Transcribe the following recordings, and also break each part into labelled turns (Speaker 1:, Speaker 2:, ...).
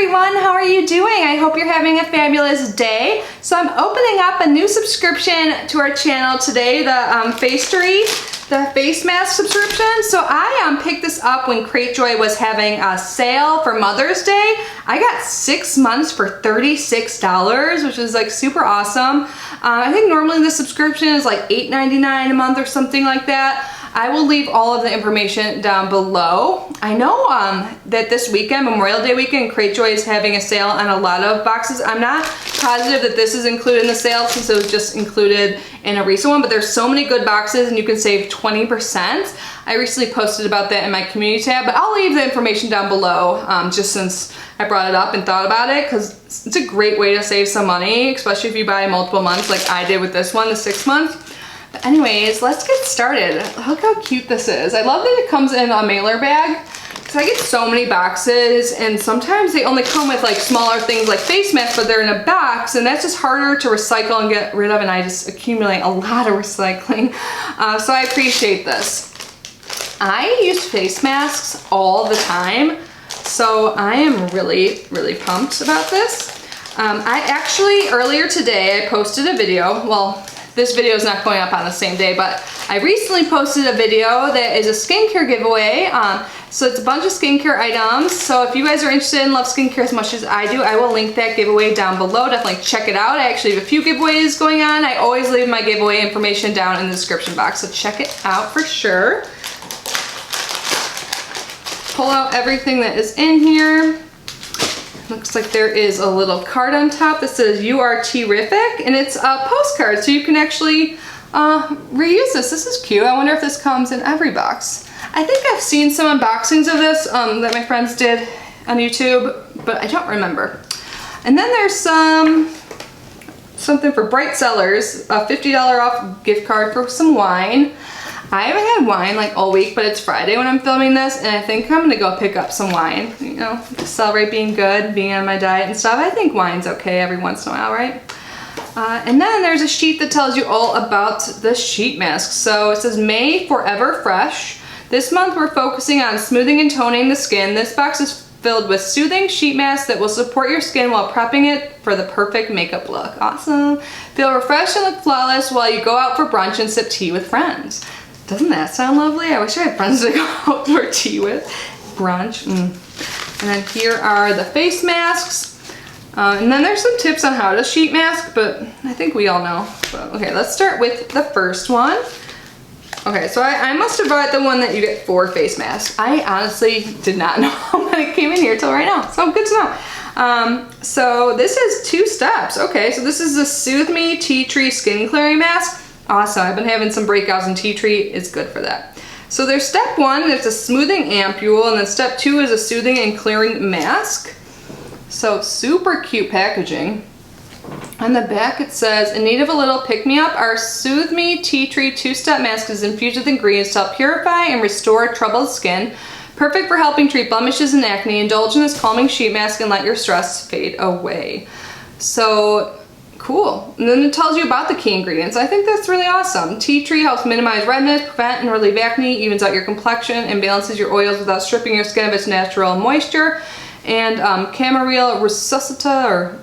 Speaker 1: everyone, how are you doing? I hope you're having a fabulous day. So I'm opening up a new subscription to our channel today, the Facetory, the face mask subscription. So I picked this up when Cratejoy was having a sale for Mother's Day. I got 6 months for $36, which is like super awesome. I think normally the subscription is like $8.99 a month or something like that. I will leave all of the information down below. I know that this weekend, Memorial Day weekend, Cratejoy is having a sale on a lot of boxes. I'm not positive that this is included in the sale since it was just included in a recent one, but there's so many good boxes and you can save 20%. I recently posted about that in my community tab, but I'll leave the information down below just since I brought it up and thought about it, because it's a great way to save some money, especially if you buy multiple months like I did with this one, the 6 months. But anyways, let's get started. Look how cute this is. I love that it comes in a mailer bag because I get so many boxes and sometimes they only come with like smaller things like face masks, but they're in a box and that's just harder to recycle and get rid of, and I just accumulate a lot of recycling. So I appreciate this. I use face masks all the time, so I am really pumped about this. I actually, earlier today, I posted a video. Well, this video is not going up on the same day, but I recently posted a video that is a skincare giveaway. So it's a bunch of skincare items. So if you guys are interested and love skincare as much as I do, I will link that giveaway down below. Definitely check it out. I actually have a few giveaways going on. I always leave my giveaway information down in the description box, so check it out for sure. Pull out everything that is in here. Looks like there is a little card on top that says "You are terrific," and it's a postcard, so you can actually reuse this. This is cute. I wonder if this comes in every box. I think I've seen some unboxings of this that my friends did on YouTube, but I don't remember. And then there's something for Bright Sellers, a $50 off gift card for some wine. I haven't had wine like all week, but it's Friday when I'm filming this, and I think I'm gonna go pick up some wine. You know, celebrate being good, being on my diet and stuff. I think wine's okay every once in a while, right? And then there's a sheet that tells you all about the sheet mask. So it says May Forever Fresh. This month we're focusing on smoothing and toning the skin. This box is filled with soothing sheet masks that will support your skin while prepping it for the perfect makeup look. Awesome. Feel refreshed and look flawless while you go out for brunch and sip tea with friends. Doesn't that sound lovely? I wish I had friends to go out for tea with. Brunch. And then here are the face masks. And then there's some tips on how to sheet mask, but I think we all know. But, okay, let's start with the first one. Okay, so I must have bought the one that you get 4 face masks. I honestly did not know when it came in here till right now, so good to know. So this is 2 steps. Okay, so this is the Soothe Me Tea Tree Skin Clearing Mask. Awesome, I've been having some breakouts in tea tree, it's good for that. So there's step 1, it's a smoothing ampule, and then step 2 is a soothing and clearing mask. So super cute packaging. On the back it says, in need of a little pick-me-up, our Soothe Me Tea Tree 2-step mask is infused with ingredients to help purify and restore troubled skin. Perfect for helping treat blemishes and acne. Indulge in this calming sheet mask and let your stress fade away. So cool. And then it tells you about the key ingredients. I think that's really awesome. Tea tree helps minimize redness, prevent and relieve acne, evens out your complexion, and balances your oils without stripping your skin of its natural moisture. And chamomile resuscita, or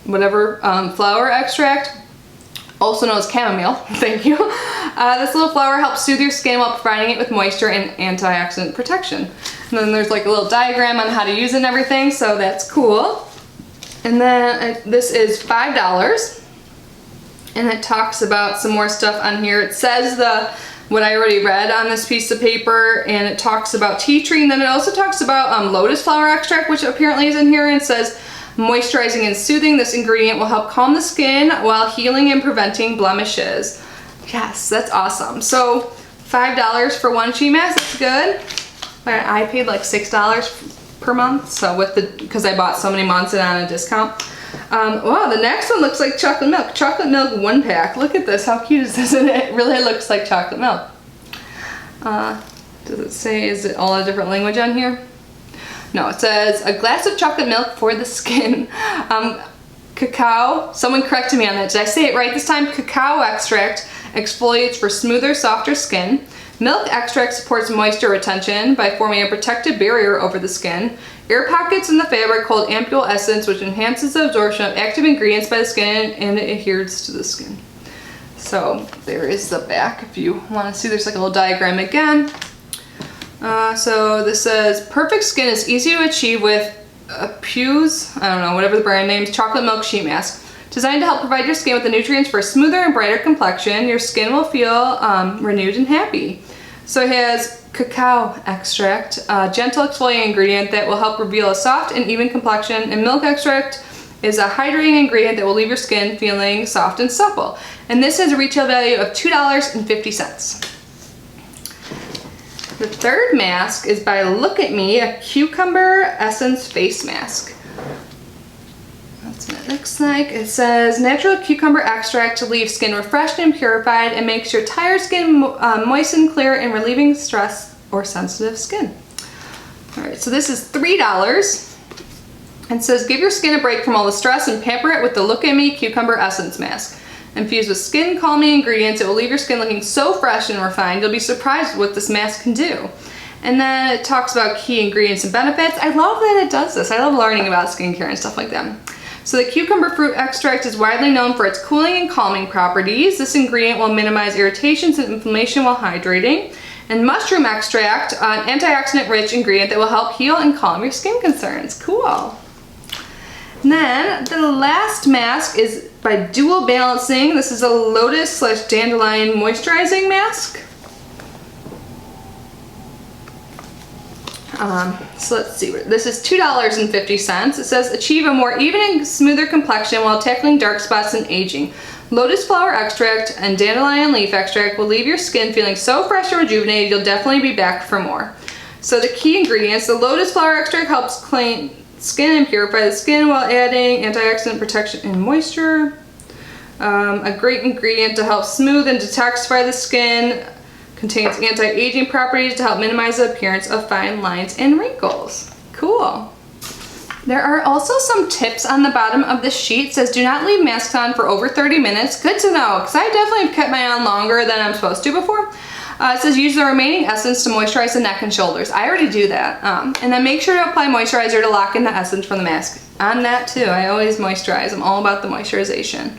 Speaker 1: whatever, flower extract, also known as chamomile, thank you. This little flower helps soothe your skin while providing it with moisture and antioxidant protection. And then there's like a little diagram on how to use it and everything, so that's cool. And then this is $5, and it talks about some more stuff on here. It says what I already read on this piece of paper, and it talks about tea tree, and then it also talks about lotus flower extract, which apparently is in here, and it says moisturizing and soothing. This ingredient will help calm the skin while healing and preventing blemishes. Yes, that's awesome. So $5 for 1 sheet mask, that's good. I paid like $6 per month, so because I bought so many months and on a discount. Wow, the next one looks like chocolate milk. Chocolate milk 1-pack. Look at this, how cute is this? And it really looks like chocolate milk. Does it say, is it all a different language on here? No, it says a glass of chocolate milk for the skin. Cacao, someone corrected me on that. Did I say it right this time? Cacao extract exfoliates for smoother, softer skin. Milk extract supports moisture retention by forming a protective barrier over the skin. air pockets in the fabric hold ampule essence, which enhances the absorption of active ingredients by the skin and it adheres to the skin. So there is the back if you want to see. There's like a little diagram again. So this says, perfect skin is easy to achieve with Pu's, I don't know, whatever the brand name is, chocolate milk sheet mask. Designed to help provide your skin with the nutrients for a smoother and brighter complexion, your skin will feel renewed and happy. So it has cacao extract, a gentle exfoliating ingredient that will help reveal a soft and even complexion, and milk extract is a hydrating ingredient that will leave your skin feeling soft and supple. And this has a retail value of $2.50. The third mask is by Look at Me, a cucumber essence face mask. That's what it looks like. It says natural cucumber extract to leave skin refreshed and purified and makes your tired skin moist and clear and relieving stress or sensitive skin. All right, so this is $3. It says give your skin a break from all the stress and pamper it with the Look at Me cucumber essence mask. Infused with skin calming ingredients, it will leave your skin looking so fresh and refined, you'll be surprised what this mask can do. And then it talks about key ingredients and benefits. I love that it does this. I love learning about skincare and stuff like that. So the cucumber fruit extract is widely known for its cooling and calming properties. This ingredient will minimize irritations and inflammation while hydrating. And mushroom extract, an antioxidant-rich ingredient that will help heal and calm your skin concerns. Cool. And then the last mask is by Dual Balancing. This is a lotus / dandelion moisturizing mask. So let's see, this is $2.50. It says achieve a more even and smoother complexion while tackling dark spots and aging. Lotus flower extract and dandelion leaf extract will leave your skin feeling so fresh and rejuvenated you'll definitely be back for more. So the key ingredients, the lotus flower extract helps clean skin and purify the skin while adding antioxidant protection and moisture. A great ingredient to help smooth and detoxify the skin. Contains anti-aging properties to help minimize the appearance of fine lines and wrinkles. Cool. There are also some tips on the bottom of the sheet. It says do not leave masks on for over 30 minutes. Good to know, because I definitely have kept mine on longer than I'm supposed to before. It says use the remaining essence to moisturize the neck and shoulders. I already do that. And then make sure to apply moisturizer to lock in the essence from the mask. On that too, I always moisturize. I'm all about the moisturization.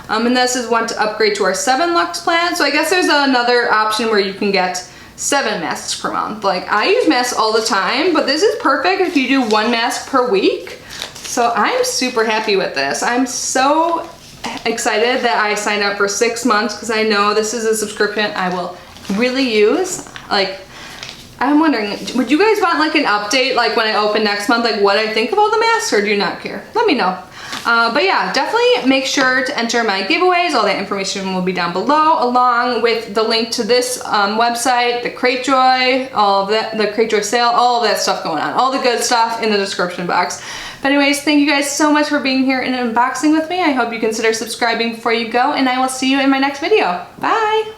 Speaker 1: And this is one to upgrade to our 7 Lux plan. So I guess there's another option where you can get 7 masks per month. Like I use masks all the time, but this is perfect if you do 1 mask per week. So I'm super happy with this. I'm so excited that I signed up for 6 months because I know this is a subscription I will really use. Like I'm wondering, would you guys want like an update like when I open next month, like what I think of all the masks, or do you not care? Let me know. But yeah, definitely make sure to enter my giveaways. All that information will be down below, along with the link to this website, the Cratejoy, all of that, the Cratejoy sale, all of that stuff going on. All the good stuff in the description box. But anyways, thank you guys so much for being here and unboxing with me. I hope you consider subscribing before you go, and I will see you in my next video. Bye!